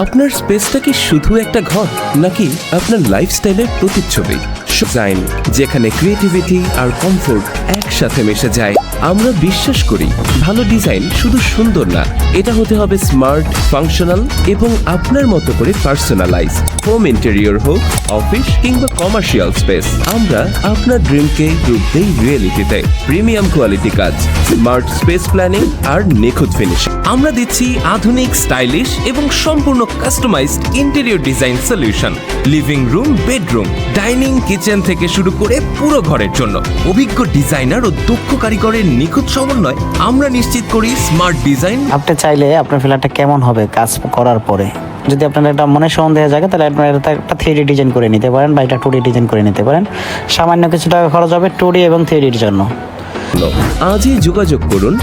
আপনার স্পেসটা কি শুধু একটা ঘর, নাকি আপনার লাইফস্টাইলের প্রতিচ্ছবি? ডিজাইন যেখানে ক্রিয়েটিভিটি আর কমফোর্ট একসাথে মিশে যায়। আমরা বিশ্বাস করি ভালো ডিজাইন শুধু সুন্দর না, এটা হতে হবে স্মার্ট, ফাংশনাল এবং আপনার মতো করে পার্সোনালাইজড। হোম ইন্টেরিয়র হোক, অফিস কিংবা কমার্শিয়াল স্পেস, আমরা আপনার ড্রিমকে রূপ দেই রিয়েলিটিতে। প্রিমিয়াম কোয়ালিটি কাজ, স্মার্ট স্পেস প্ল্যানিং আর নিখুঁত ফিনিশ। আমরা দিচ্ছি আধুনিক, স্টাইলিশ এবং সম্পূর্ণ customized interior design solution. Living room, bedroom, dining, kitchen থেকে শুরু করে পুরো ঘরের জন্য অভিজ্ঞ ডিজাইনার ও দক্ষ কারিগরের নিখুঁত সমন্বয় আমরা নিশ্চিত করি স্মার্ট ডিজাইন। আপনি চাইলে আপনার ফ্ল্যাটটা কেমন হবে কাজ করার পরে, যদি আপনার একটা মনে সন্দেহ জাগে, তাহলে আপনার একটা 3D ডিজাইন করে নিতে পারেন বা এটা 2D ডিজাইন করে নিতে পারেন। সামান্য কিছু টাকা খরচ হবে 2D এবং 3D এর জন্য। আজই যোগাযোগ করুন